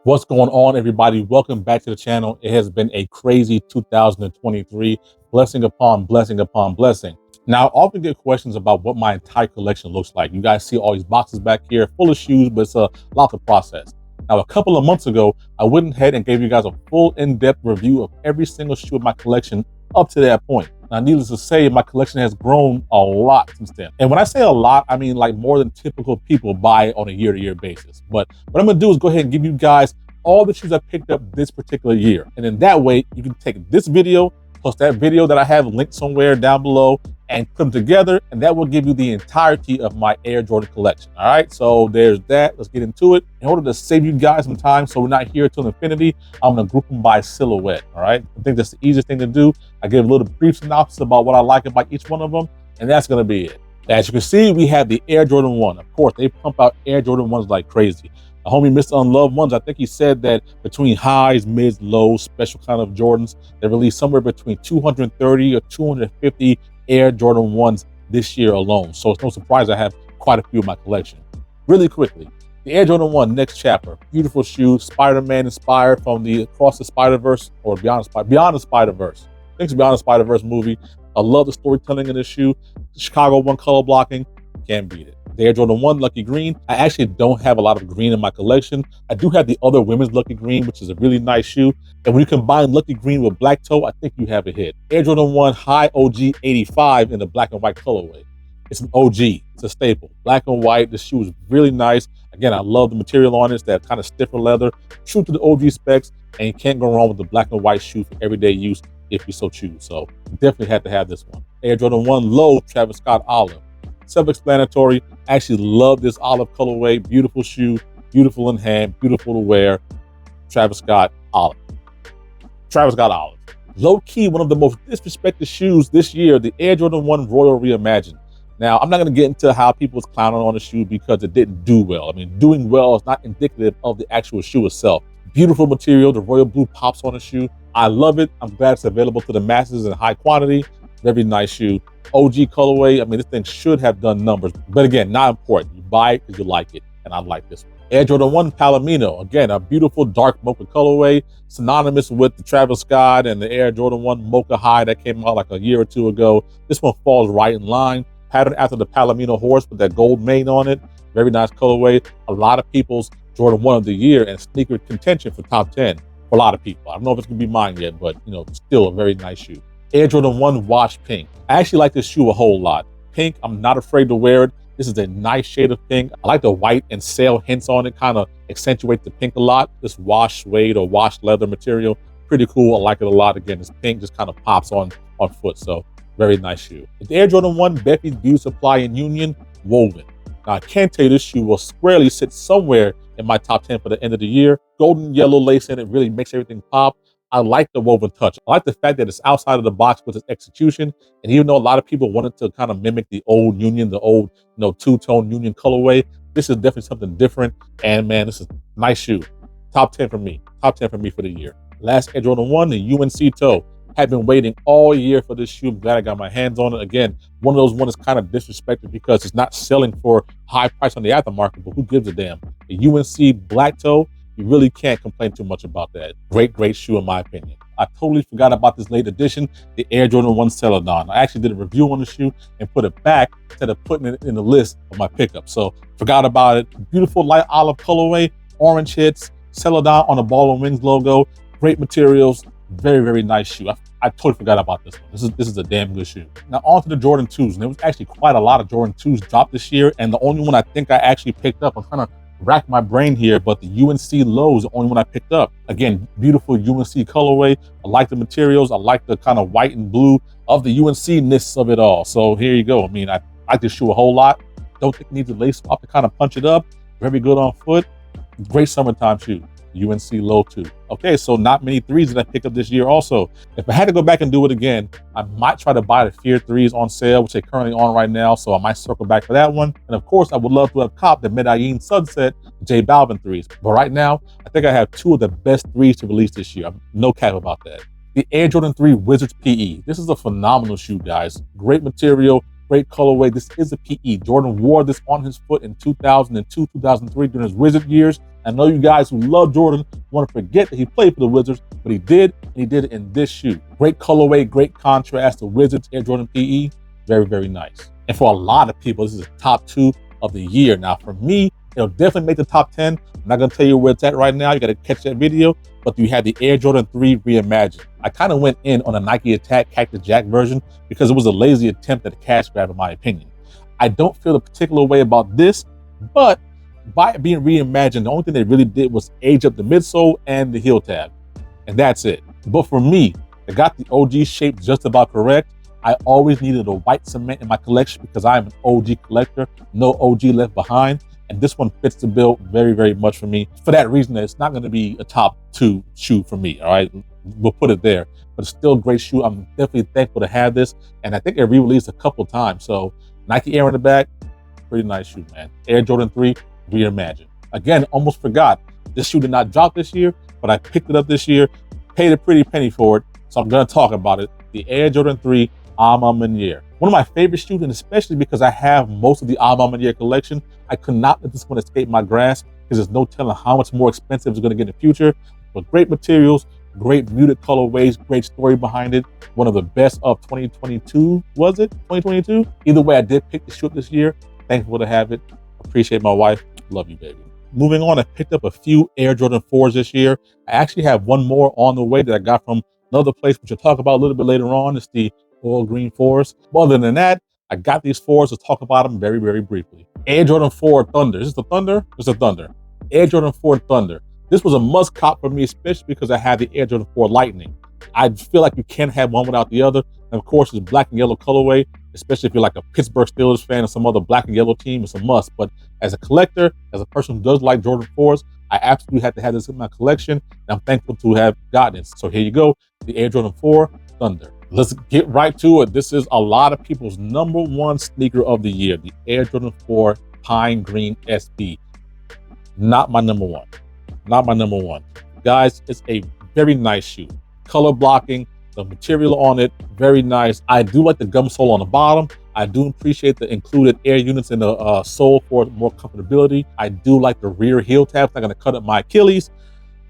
What's going on, everybody? Welcome back to the channel. It has been a crazy 2023, blessing upon blessing upon blessing. Now, I often get questions about what my entire collection looks like. You guys see all these boxes back here full of shoes, but it's a lot to process. Now, a couple of months ago, I went ahead and gave you guys a full in-depth review of every single shoe in my collection up to that point. Now, needless to say, my collection has grown a lot since then. And when I say a lot, I mean like more than typical people buy on a year-to-year basis. But what I'm gonna do is go ahead and give you guys all the shoes I picked up this particular year. And in that way, you can take this video plus that video that I have linked somewhere down below and put them together, and that will give you the entirety of my Air Jordan collection. All right, so there's that. Let's get into it. In order to save you guys some time so we're not here till infinity, I'm gonna group them by silhouette. All right, I think that's the easiest thing to do. I give a little brief synopsis about what I like about each one of them, and that's gonna be it. As you can see, we have the Air Jordan 1. Of course, they pump out Air Jordan 1s like crazy. The homie Mr. Unloved Ones, I think he said that between highs, mids, lows, special kind of Jordans, they released somewhere between 230 or 250 Air Jordan 1s this year alone. So it's no surprise I have quite a few in my collection. Really quickly, the Air Jordan 1 Next Chapter, beautiful shoe, Spider-Man inspired from the Across the Spider-Verse or Beyond the Spider-Verse. I think it's Beyond the Spider-Verse movie. I love the storytelling in this shoe. Chicago 1 color blocking, can't beat it. The Air Jordan 1 Lucky Green. I actually don't have a lot of green in my collection. I do have the other women's Lucky Green, which is a really nice shoe. And when you combine Lucky Green with black toe, I think you have a hit. Air Jordan 1 High OG 85 in the black and white colorway. It's an OG, it's a staple. Black and white, this shoe is really nice. Again, I love the material on it. It's that kind of stiffer leather, true to the OG specs, and you can't go wrong with the black and white shoe for everyday use if you so choose. So definitely had to have this one. Air Jordan 1 Low Travis Scott Olive. Self-explanatory. I actually love this olive colorway. Beautiful shoe, beautiful in hand, beautiful to wear. Travis Scott Olive. Travis Scott Olive. Low-key, one of the most disrespected shoes this year, the Air Jordan 1 Royal Reimagined. Now, I'm not going to get into how people was clowning on the shoe because it didn't do well. I mean, doing well is not indicative of the actual shoe itself. Beautiful material. The royal blue pops on the shoe. I love it. I'm glad it's available to the masses in high quantity. Very nice shoe. OG colorway. I mean, this thing should have done numbers, but again, not important. You buy it because you like it, and I like this one. Air Jordan 1 Palomino. Again, a beautiful dark mocha colorway, synonymous with the Travis Scott and the Air Jordan 1 Mocha High that came out like a year or two ago. This one falls right in line. Patterned after the Palomino horse with that gold mane on it. Very nice colorway. A lot of people's Jordan 1 of the year and sneaker contention for top 10 for a lot of people. I don't know if it's gonna be mine yet, but you know, still a very nice shoe. Air Jordan 1 Wash Pink. I actually like this shoe a whole lot. Pink, I'm not afraid to wear it. This is a nice shade of pink. I like the white and sail hints on it, kind of accentuate the pink a lot. This wash suede or wash leather material, pretty cool. I like it a lot. Again, this pink just kind of pops on foot, so very nice shoe. The Air Jordan 1 Becky's Beauty Supply in Union Woven. Now, I can tell you this shoe will squarely sit somewhere in my top 10 for the end of the year. Golden yellow lace in it really makes everything pop. I like the woven touch. I like the fact that it's outside of the box with its execution. And even though a lot of people wanted to kind of mimic the old Union, the old, two-tone Union colorway, this is definitely something different. And man, this is a nice shoe. Top 10 for me. Top 10 for me for the year. Last Air Jordan 1, the UNC toe. Had been waiting all year for this shoe. I'm glad I got my hands on it. Again, one of those ones is kind of disrespected because it's not selling for high price on the aftermarket, but who gives a damn? The UNC black toe, you really can't complain too much about that. Great shoe in my opinion. I totally forgot about this late edition, the Air Jordan 1 Celadon. I actually did a review on the shoe and put it back instead of putting it in the list of my pickups. So forgot about it. Beautiful light olive colorway, orange hits, Celadon on the ball and wings logo. Great materials, very nice shoe. I totally forgot about this one. This is a damn good shoe. Now on to the Jordan 2s. And there was actually quite a lot of Jordan 2s dropped this year. And the only one I think I actually picked up, I'm kind of rack my brain here, but the UNC low is the only one I picked up. Again, beautiful UNC colorway. I like the materials. I like the kind of white and blue of the UNC-ness of it all. So here you go. I mean, I like this shoe a whole lot. Don't think it needs a lace swap to kind of punch it up. Very good on foot. Great summertime shoe. UNC low too. Okay, so not many threes that I picked up this year also. If I had to go back and do it again, I might try to buy the Fear threes on sale, which they're currently on right now, so I might circle back for that one. And of course, I would love to have copped the Medellin Sunset J Balvin threes. But right now, I think I have two of the best threes to release this year. No cap about that. The Air Jordan 3 Wizards PE. This is a phenomenal shoe, guys. Great material, great colorway. This is a PE. Jordan wore this on his foot in 2002, 2003 during his Wizard years. I know you guys who love Jordan want to forget that he played for the Wizards, but he did, and he did it in this shoe. Great colorway, great contrast to Wizards Air Jordan PE. Very, very nice. And for a lot of people, this is the top 2 of the year. Now, for me, it'll definitely make the top 10. I'm not gonna tell you where it's at right now. You gotta catch that video. But you had the Air Jordan 3 Reimagined. I kind of went in on a Nike Attack Cactus Jack version because it was a lazy attempt at a cash grab, in my opinion. I don't feel a particular way about this, but by it being reimagined, the only thing they really did was age up the midsole and the heel tab, and that's it. But for me, I got the OG shape just about correct. I always needed a white cement in my collection because I am an OG collector, no OG left behind. And this one fits the bill very, very much for me. For that reason, it's not going to be a top 2 shoe for me, all right? We'll put it there. But it's still a great shoe. I'm definitely thankful to have this. And I think it re-released a couple times. So Nike Air in the back, pretty nice shoe, man. Air Jordan 3 Reimagined. Again, almost forgot. This shoe did not drop this year, but I picked it up this year, paid a pretty penny for it. So I'm going to talk about it. The Air Jordan 3 Alma Maniere. One of my favorite shoes, and especially because I have most of the Alma Maniere collection, I could not let this one escape my grasp because there's no telling how much more expensive it's going to get in the future. But great materials, great muted colorways, great story behind it. One of the best of 2022, was it? 2022? Either way, I did pick the shoe up this year. Thankful to have it. Appreciate my wife. Love you, baby. Moving on, I picked up a few Air Jordan 4s this year. I actually have one more on the way that I got from another place, which I'll talk about a little bit later on. It's the Oil Green 4s. But other than that, I got these 4s to talk about them very, very briefly. Air Jordan 4 Thunder. Is this the Thunder? It's the Thunder. Air Jordan 4 Thunder. This was a must cop for me, especially because I had the Air Jordan 4 Lightning. I feel like you can't have one without the other. And of course, it's black and yellow colorway, especially if you're like a Pittsburgh Steelers fan or some other black and yellow team, it's a must. But as a collector, as a person who does like Jordan 4s, I absolutely had to have this in my collection, and I'm thankful to have gotten it. So here you go, the Air Jordan 4 Thunder. Let's get right to it. This is a lot of people's #1 sneaker of the year, the Air Jordan 4 Pine Green SB. Not my #1. Not my #1. Guys, it's a very nice shoe. Color blocking, the material on it, very nice. I do like the gum sole on the bottom. I do appreciate the included air units in the sole for more comfortability. I do like the rear heel tab. It's not gonna cut up my Achilles.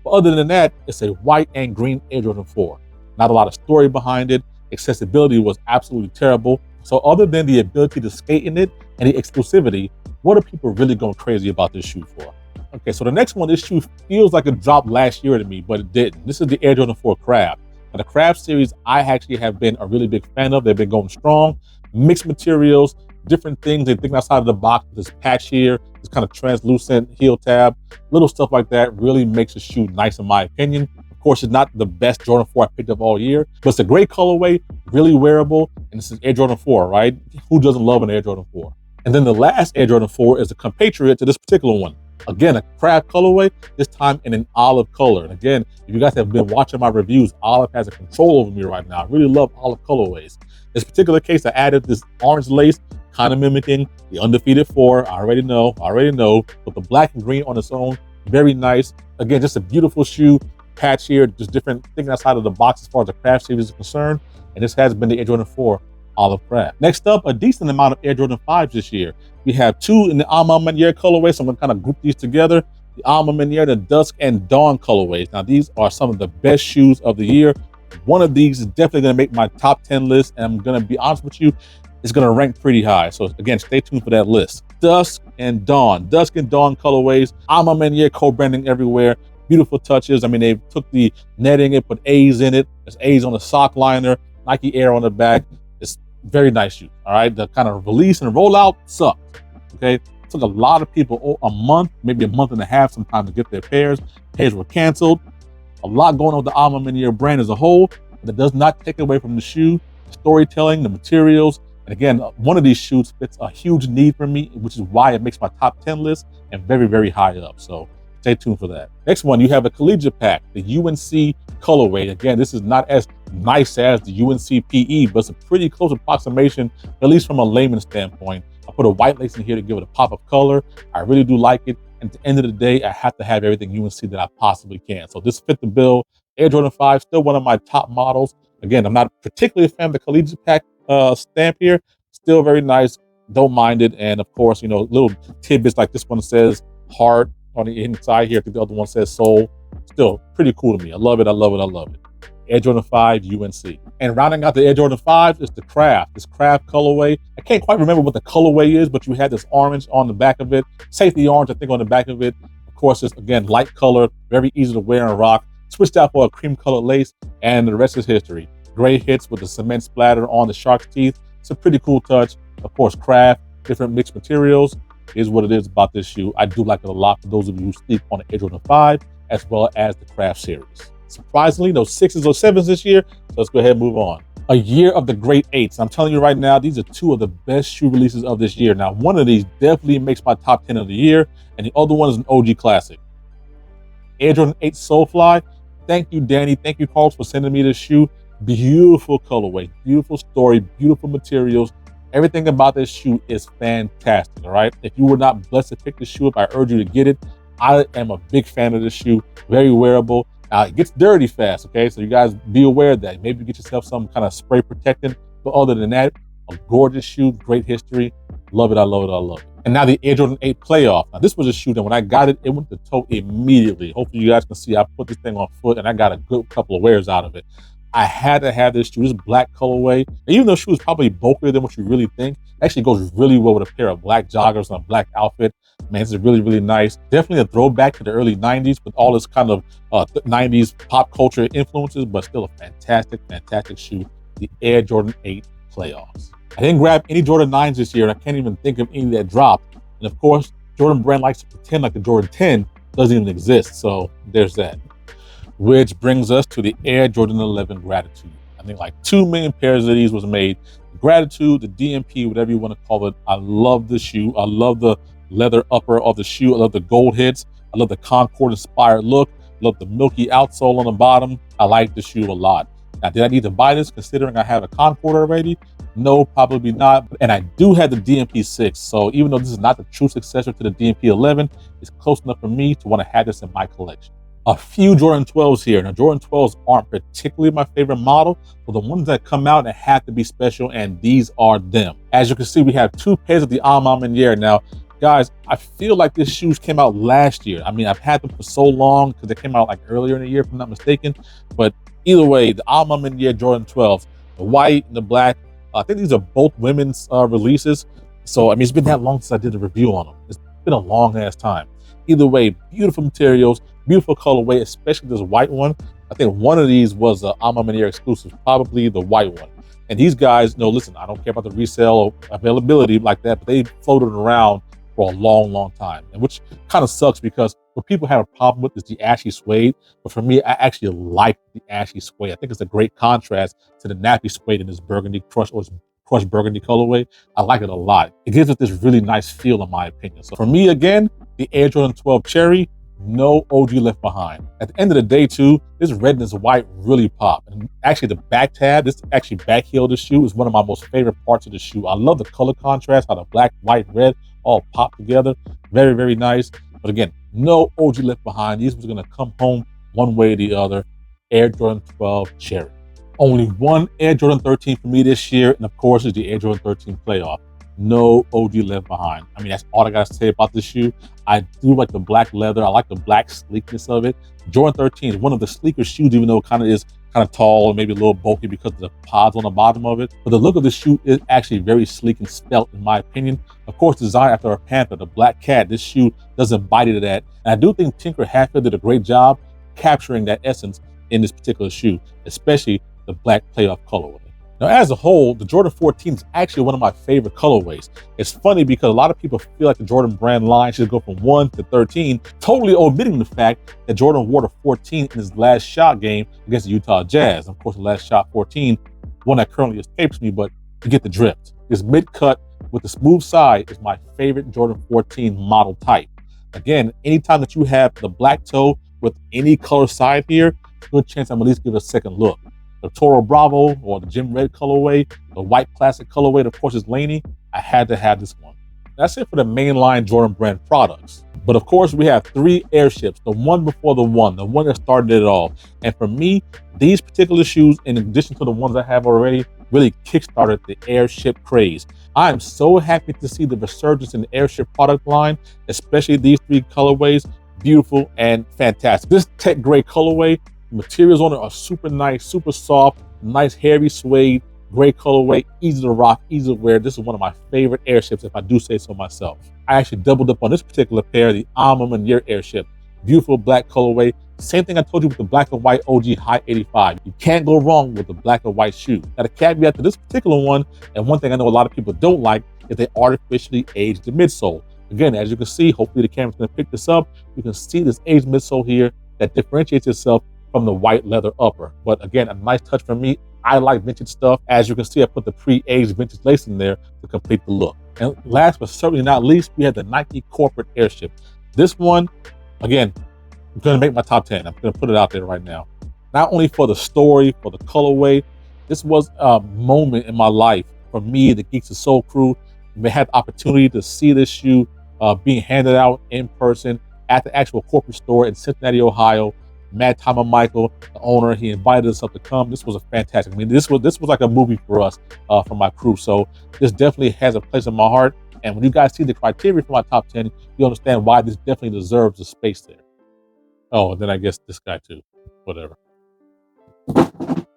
But other than that, it's a white and green Air Jordan 4. Not a lot of story behind it. Accessibility was absolutely terrible. So other than the ability to skate in it and the exclusivity, what are people really going crazy about this shoe for? Okay, so the next one, this shoe feels like it dropped last year to me, but it didn't. This is the Air Jordan 4 Crab. Now, the Crab series, I actually have been a really big fan of. They've been going strong, mixed materials, different things. They think outside of the box. This patch here, this kind of translucent heel tab, little stuff like that really makes the shoe nice in my opinion. Of course, it's not the best Jordan 4 I picked up all year, but it's a great colorway, really wearable, and this is Air Jordan 4, right? Who doesn't love an Air Jordan 4? And then the last Air Jordan 4 is a compatriot to this particular one. Again, a crab colorway, this time in an olive color. And again, if you guys have been watching my reviews, olive has a control over me right now. I really love olive colorways. In this particular case, I added this orange lace, kind of mimicking the Undefeated 4. I already know. But the black and green on its own, very nice. Again, just a beautiful shoe. Patch here, just different things outside of the box as far as the Crab series is concerned. And this has been the Air Jordan 4 Olive Crab. Next up, a decent amount of Air Jordan 5s this year. We have 2 in the Alma Maniere colorway, so I'm gonna kind of group these together. The Alma Maniere, the Dusk and Dawn colorways. Now, these are some of the best shoes of the year. One of these is definitely gonna make my top 10 list, and I'm gonna be honest with you, it's gonna rank pretty high. So again, stay tuned for that list. Dusk and Dawn colorways, Alma Maniere co-branding everywhere. Beautiful touches. I mean, they took the netting and put A's in it. There's A's on the sock liner, Nike Air on the back. It's very nice shoe, all right? The kind of release and rollout sucked, okay? It took a lot of people a month, maybe a month and a half sometimes to get their pairs. Pairs were canceled. A lot going on with the Alma Maniere brand as a whole, but it does not take away from the shoe, the storytelling, the materials. And again, one of these shoes fits a huge need for me, which is why it makes my top 10 list and very, very high up. So stay tuned for that. Next one, you have a collegiate pack, the UNC colorway. Again, this is not as nice as the UNC PE, but it's a pretty close approximation, at least from a layman's standpoint. I put a white lace in here to give it a pop of color. I really do like it. And at the end of the day, I have to have everything UNC that I possibly can. So this fit the bill. Air Jordan 5, still one of my top models. Again, I'm not particularly a fan of the collegiate pack stamp here, Still very nice, don't mind it. And of course, you know, little tidbits like this one says heart on the inside here. I think the other one says soul. Still pretty cool to me. I love it, I love it, I love it. Air Jordan 5 UNC. And rounding out the Air Jordan 5 is the Craft, this Craft colorway. I can't quite remember what the colorway is, but you had this orange on the back of it, safety orange, I think, on the back of it. Of course, it's, again, light color, very easy to wear and rock. Switched out for a cream colored lace, and the rest is history. Gray hits with the cement splatter on the shark's teeth. It's a pretty cool touch. Of course, Craft, different mixed materials is what it is about this shoe. I do like it a lot for those of you who sleep on the Air Jordan 5, as well as the Craft series. Surprisingly, no 6s or 7s this year, so let's go ahead and move on. A year of the great 8s. I'm telling you right now, these are two of the best shoe releases of this year. Now, one of these definitely makes my top 10 of the year, and the other one is an OG classic. Air Jordan 8 Soulfly. Thank you, Danny. Thank you, Carlos, for sending me this shoe. Beautiful colorway, beautiful story, beautiful materials. Everything about this shoe is fantastic, all right? If you were not blessed to pick this shoe up, I urge you to get it. I am a big fan of this shoe, very wearable. It gets dirty fast, okay? So you guys be aware of that. Maybe get yourself some kind of spray protectant. But other than that, a gorgeous shoe, great history. Love it, I love it, I love it. And now the Air Jordan 8 Playoff. Now this was a shoe that when I got it, it went to toe immediately. Hopefully you guys can see I put this thing on foot and I got a good couple of wears out of it. I had to have this shoe, this black colorway. And even though the shoe is probably bulkier than what you really think, it actually goes really well with a pair of black joggers and a black outfit. Man, this is really, really nice. Definitely a throwback to the early 90s with all this kind of 90s pop culture influences, but still a fantastic, fantastic shoe. The Air Jordan 8 Playoffs. I didn't grab any Jordan 9s this year, and I can't even think of any that dropped. And of course, Jordan Brand likes to pretend like the Jordan 10 doesn't even exist. So there's that. Which brings us to the Air Jordan 11 Gratitude. I think like 2 million pairs of these was made. Gratitude, the DMP, whatever you want to call it. I love the shoe. I love the leather upper of the shoe. I love the gold hits. I love the Concord inspired look. I love the milky outsole on the bottom. I like the shoe a lot. Now, did I need to buy this considering I have a Concord already? No, probably not. And I do have the DMP 6. So even though this is not the true successor to the DMP 11, it's close enough for me to want to have this in my collection. A few Jordan 12s here. Now, Jordan 12s aren't particularly my favorite model, but the ones that come out and have to be special, and these are them. As you can see, we have 2 pairs of the Alma Maniere. Now, guys, I feel like these shoes came out last year. I mean, I've had them for so long because they came out like earlier in the year, if I'm not mistaken. But either way, the Alma Maniere Jordan 12s, the white and the black, I think these are both women's releases. So, I mean, it's been that long since I did a review on them. It's been a long ass time. Either way, beautiful materials, beautiful colorway, especially this white one. I think one of these was an Alma Maniere exclusive, probably the white one. And these guys, no, listen, I don't care about the resale or availability like that, but they floated around for a long, long time. And which kind of sucks because what people have a problem with is the ashy suede. But for me, I actually like the ashy suede. I think it's a great contrast to the nappy suede in this burgundy crushed burgundy colorway. I like it a lot. It gives it this really nice feel in my opinion. So for me, again, the Air Jordan 12 Cherry, no OG left behind. At the end of the day too, this red and this white really pop. And actually the back tab, this actually back heel of the shoe is one of my most favorite parts of the shoe. I love the color contrast, how the black, white, red all pop together. Very, very nice. But again, no OG left behind. These was gonna come home one way or the other. Air Jordan 12 Cherry. Only one Air Jordan 13 for me this year, and of course is the Air Jordan 13 Playoff. No OG left behind. I mean, that's all I gotta say about this shoe. I do like the black leather. I like the black sleekness of it. Jordan 13 is one of the sleeker shoes, even though it kind of tall and maybe a little bulky because of the pods on the bottom of it. But the look of the shoe is actually very sleek and svelte, in my opinion. Of course, designed after a panther, the black cat. This shoe does embody that. And I do think Tinker Hatfield did a great job capturing that essence in this particular shoe, especially the black playoff colorway. Now, as a whole, the Jordan 14 is actually one of my favorite colorways. It's funny because a lot of people feel like the Jordan brand line should go from 1 to 13, totally omitting the fact that Jordan wore the 14 in his last shot game against the Utah Jazz. Of course, the last shot 14, one that currently escapes me, but you get the drift. This mid-cut with the smooth side is my favorite Jordan 14 model type. Again, anytime that you have the black toe with any color side here, good chance I'm at least give it a second look. The Toro Bravo or the Gym Red colorway, the white classic colorway, of course, is Laney. I had to have this one. That's it for the mainline Jordan brand products. But of course, we have 3 airships, the one before the one that started it all. And for me, these particular shoes, in addition to the ones I have already, really kickstarted the airship craze. I am so happy to see the resurgence in the airship product line, especially these 3 colorways. Beautiful and fantastic. This tech gray colorway, the materials on it are super nice, super soft, nice hairy suede, gray colorway, easy to rock, easy to wear. This is one of my favorite airships, if I do say so myself. I actually doubled up on this particular pair, the Alma Manier airship. Beautiful black colorway. Same thing I told you with the black and white OG High 85. You can't go wrong with the black and white shoe. Now, the caveat to this particular one, and one thing I know a lot of people don't like, is they artificially aged the midsole. Again, as you can see, hopefully the camera's gonna pick this up. You can see this aged midsole here that differentiates itself from the white leather upper. But again, a nice touch from me. I like vintage stuff. As you can see, I put the pre-aged vintage lace in there to complete the look. And last but certainly not least, we have the Nike Corporate Airship. This one, again, I'm gonna make my top 10. I'm gonna put it out there right now. Not only for the story, for the colorway, this was a moment in my life for me, the Geeks of Soul crew. We had the opportunity to see this shoe being handed out in person at the actual corporate store in Cincinnati, Ohio. Matt Thomas Michael, the owner, he invited us up to come. This was a fantastic. I mean, this was like a movie for us, for my crew. So this definitely has a place in my heart. And when you guys see the criteria for my top 10, you understand why this definitely deserves a space there. Oh, and then I guess this guy too. Whatever.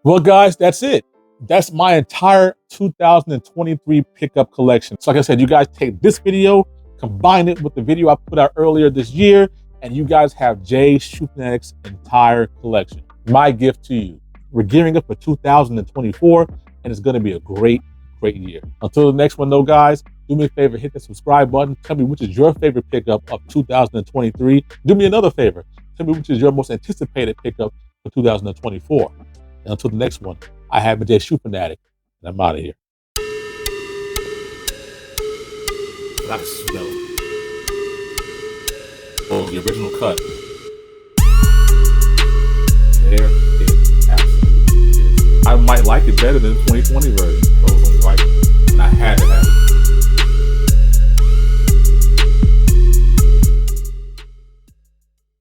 Well, guys, that's it. That's my entire 2023 pickup collection. So like I said, you guys take this video, combine it with the video I put out earlier this year, and you guys have Jay Shoe Fanatic's entire collection. My gift to you. We're gearing up for 2024, and it's gonna be a great year. Until the next one though, guys, do me a favor, hit the subscribe button. Tell me which is your favorite pickup of 2023. Do me another favor. Tell me which is your most anticipated pickup for 2024. And until the next one, I have been Jay Shoe Fanatic, and I'm out of here. That's dope. Oh, the original cut. There it absolutely is. I might like it better than the 2020 version. So, right.